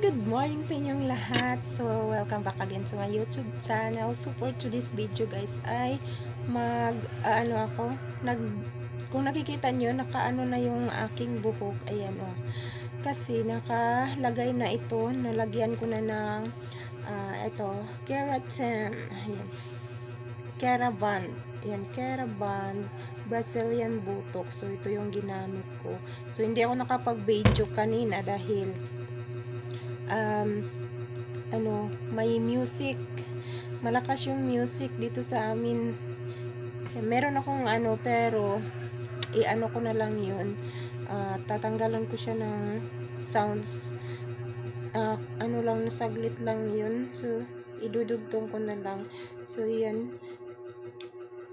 Good morning sa inyong lahat. So, welcome back again to my YouTube channel. So, for today's video guys ay ano ako, kung nakikita nyo, nakaano na yung aking buhok. Ayan o. Kasi nakalagay na ito, nalagyan ko na ng ito, keratin. Ayan. Keraban. Ayan, Keraban Brazilian Botox. So, ito yung ginamit ko. So, hindi ako nakapag-video kanina dahil may music, malakas yung music dito sa amin. Meron akong pero i-ano ko na lang yun, tatanggalan ko siya ng sounds, ano lang, saglit lang yun. So idudugtong ko na lang. So yan,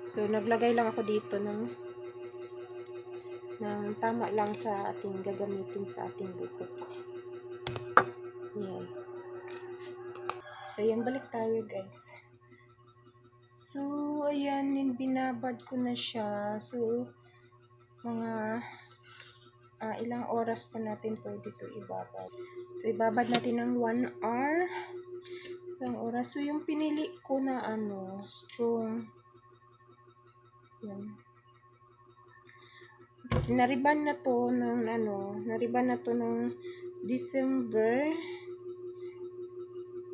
so naglagay lang ako dito ng tama lang sa ating gagamitin sa ating buhok. Yan. So, yan, balik tayo guys. So, ayan, binabad ko na siya. So, mga ilang oras pa natin pwede ito ibabad. So, ibabad natin ng 1 hour. Isang oras. So, yung pinili ko na strong. Yan. Kasi nariban na to ng December.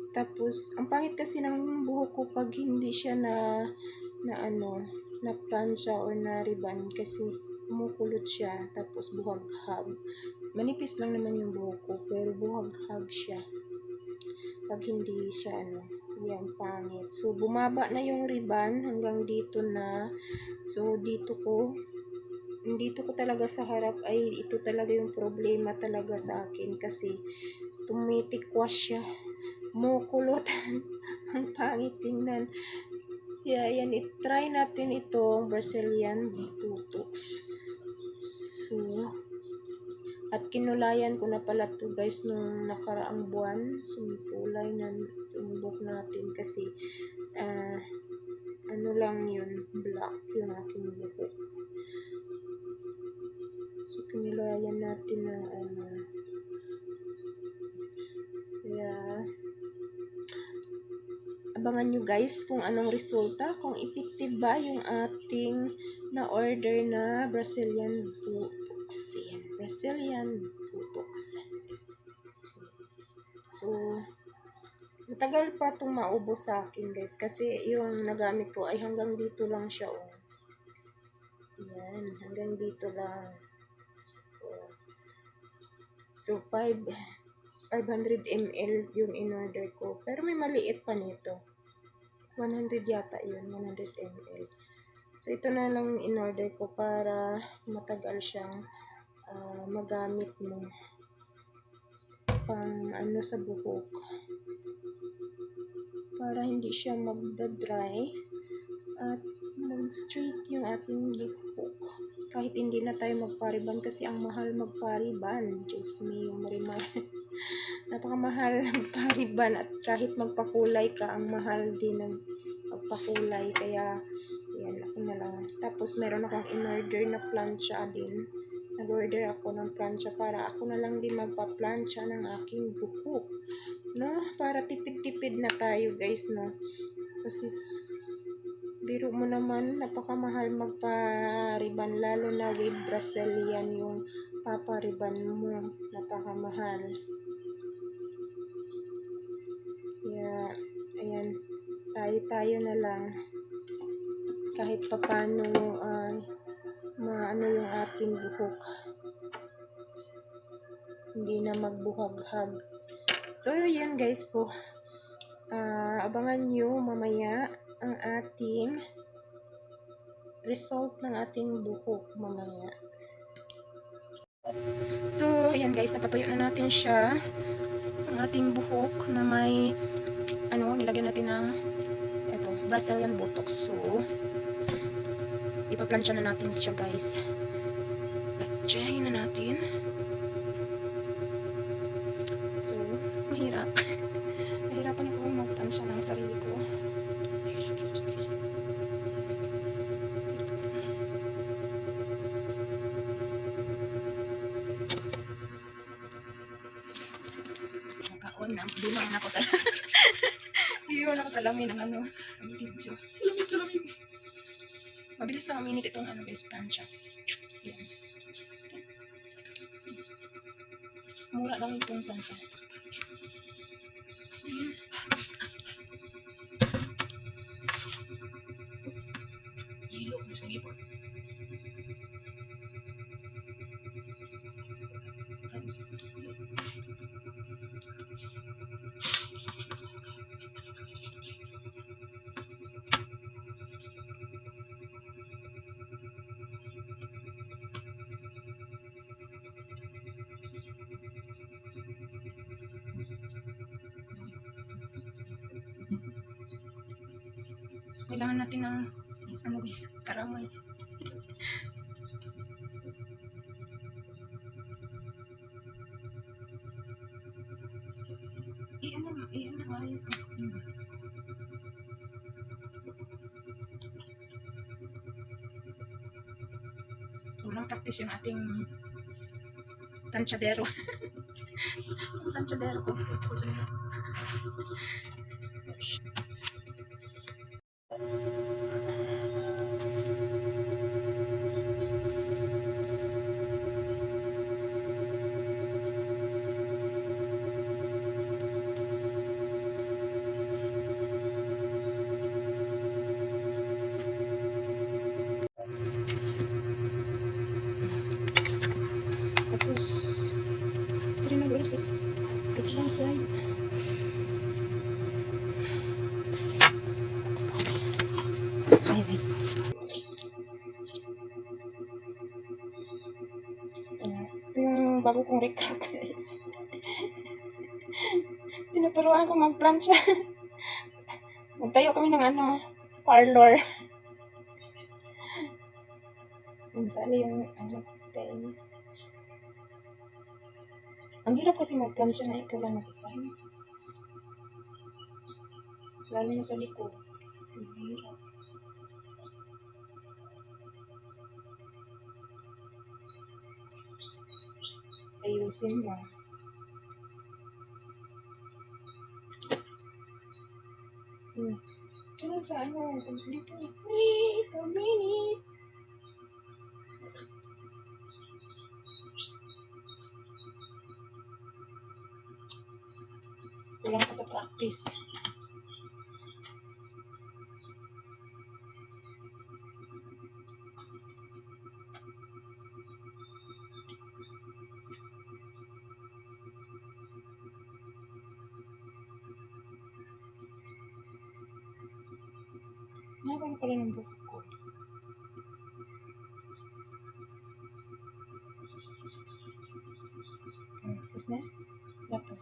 Tapos, ang pangit kasi ng buhok ko pag hindi siya na plansya or na ribbon kasi kumukulot siya. Tapos, buhaghag. Manipis lang naman yung buhok ko, pero buhaghag siya. Pag hindi siya, yan, pangit. So, bumaba na yung ribbon hanggang dito na. So, dito ko talaga sa harap ay ito talaga yung problema talaga sa akin kasi tumitikwas siya. Mukulot. Ang pangit tingnan. Yeah, yan. I-try natin itong Brazilian Botox. So, at kinulayan ko na pala to guys nung nakaraang buwan. So, kulay na tumbok natin kasi ano lang yun, black yung aking buhok. So, kinulayan natin na yeah. Abangan nyo guys kung anong resulta, kung effective ba yung ating na-order na Brazilian Botox. Yan, Brazilian Botox. So, matagal pa itong maubos sa akin guys kasi yung nagamit ko ay hanggang dito lang siya. Yan, hanggang dito lang. So, 500 ml yung in-order ko. Pero may maliit pa nito. 100 yata yun, 100 ml. So, ito na lang in-order ko para matagal siyang magamit mo pang sa buhok. Para hindi siya magda-dry at mag-straight yung ating buhok. Kahit hindi na tayo magpariban kasi ang mahal magpariban. Diyos me, yung marimar. Napakamahal magpariban at kahit magpakulay ka, ang mahal din ng magpakulay. Kaya, yan, ako na lang. Tapos, meron akong in-order na plancha din. Nag-order ako ng plancha para ako na lang din magpa-plancha ng aking buhok. No? Para tipid-tipid na tayo, guys, no? Kasi, biro mo naman, napakamahal magpa-riban, lalo na with Brazilian yung papariban mo. Napakamahal. Yeah, ayan, tayo na lang. Kahit papano, maano yung ating buhok. Hindi na magbuhaghag. So, yan guys po. Abangan nyo mamaya ang ating result ng ating buhok mamaya. So, ayan guys, napatuyo na natin siya. Ang ating buhok na may nilagyan natin ng Brazilian Botox. So, ipaplansya na natin siya guys. Plansyahin na natin. So, mahirap. Mahirapan ako magplansya ng sarili ko. kuan na, dumaan ako sa iyon ako sa lamin ng ano, ang video. Salamin. Mabilis na minute itong ano guys, plancha. Yan. Mura lang itong plancha. Hilo, gusto ng ipon. So, kailangan natin ng ano guys, karamay. Iyan na ngayon. Walang practice yung ating tanchadero. Tanchadero ko. Tapos, try mag-ulo sa kabilang side. Ay, wait. So, ito yung bago kong record guys. Tinuturuan ko mag-plancha. Magtayo kami ng ano, parlor. Sana yung ano, cocktail. Ang hirap kasi mag-plancha na ikaw lang mag-isa. Lalo na sa likod. Ang hirap. Ayusin mo. Diyan sa ano, dito. Wait a minute. Kulang ka sa practice. Nakakano pala ng buhok ko. Tapos na? Dapat.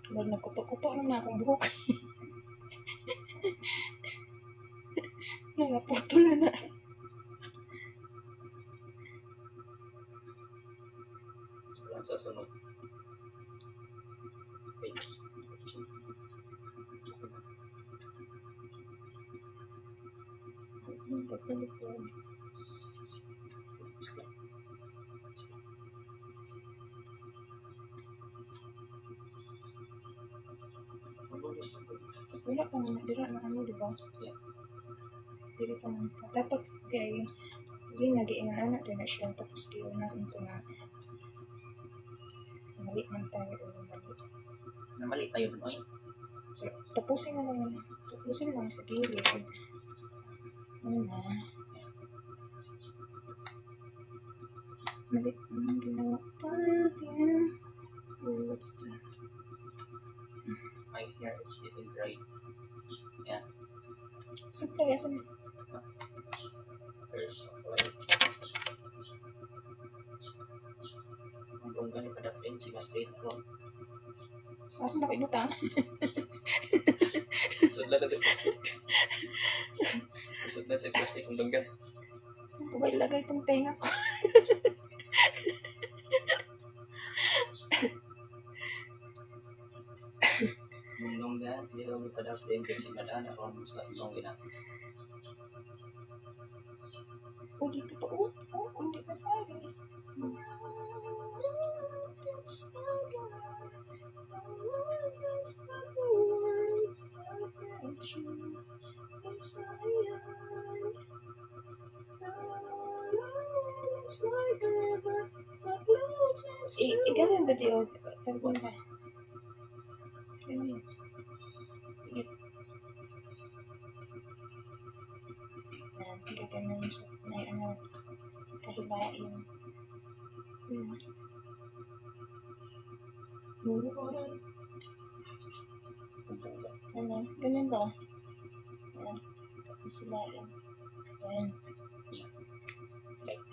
Baru nagkutok-kutok na akong buhok. Naputol na. Sa sunod. Kasi likod. Wala pa naman, dira na ano, diba? Yeah. Dira pa naman. Dapat kay, hindi nag-iingan anak din na siya, tapos kayo natin ito na mali man tayo o mali. Namali tayo doon, oy. So, tapusin na lang sa gilid. Ano na? Mali ang ginawa natin. Oh, what's that? My hair is getting dry. Yeah. Supply, asan? There's like si straight ko. Asan ako ibutan? Sudlan na sa plastic. Sudlan sa plastic kung danggan. Saan ko ba ilagay itong tenga ko? Mundong dan, pero pada pengkit si badan ako ang sa ilong gina. Oh, dito pa. Oh, hindi pa sabi. Ganun ba diyo? Ganun ba? Ganun. Hindi ganun sa may ano sa kahilain. Muro ko rin. Ano? Ganun ba? Ayan. Tapos sila yun. Ayan. Like,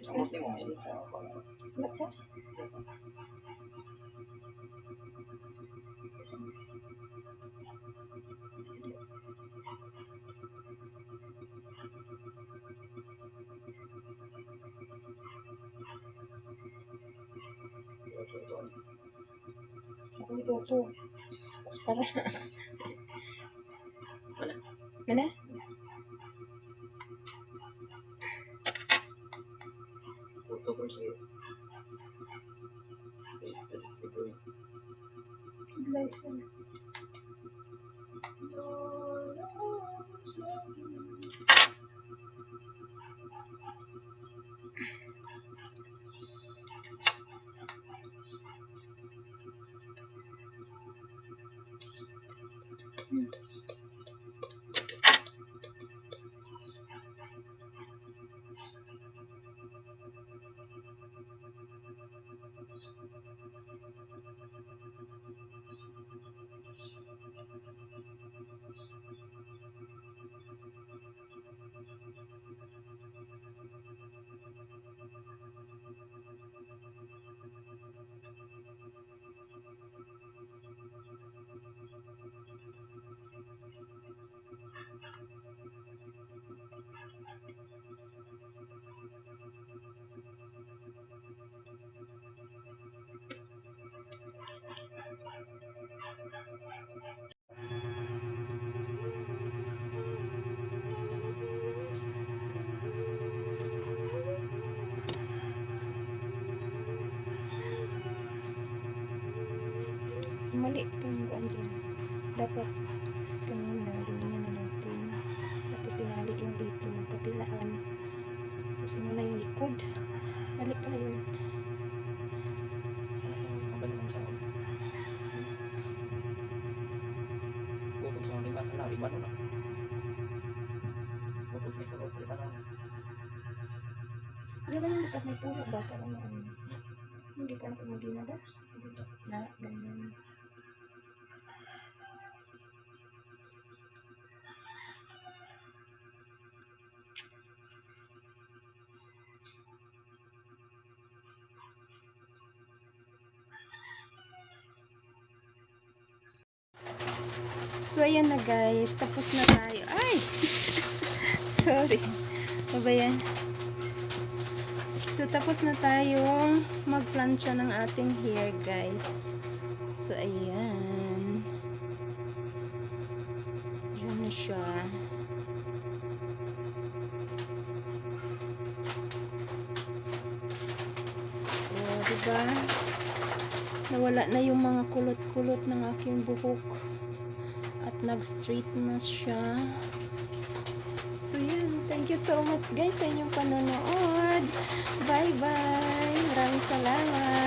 Tapos ang mo may dito ako. na po. Ako ito. Tapos para. Wala. Mana? Photo ko sa'yo. Wait. Sebelah sana. Mali itong kuan din. Dapat kanina ganyan na natin. Tapos tinali yung dito kabilaan. Tapos ano na yung likod. Mali pala yun. Ang sa ako. Kukog sa lima na, lima na. Kukog may kulog, lima na. Ano ka nang sa may puno ba? Parang ano. Hindi ka na kumagina ba? Na, ganyan. So, ayan na guys. Tapos na tayo. Ay! Sorry. Ano ba yan? So, tapos na tayong magplansya ng ating hair guys. So, ayan. Ayan na siya. O, diba? Nawala na yung mga kulot-kulot ng aking buhok. At nag-straight na siya. So, yan. Thank you so much guys sa inyong panonood. Bye-bye. Maraming salamat.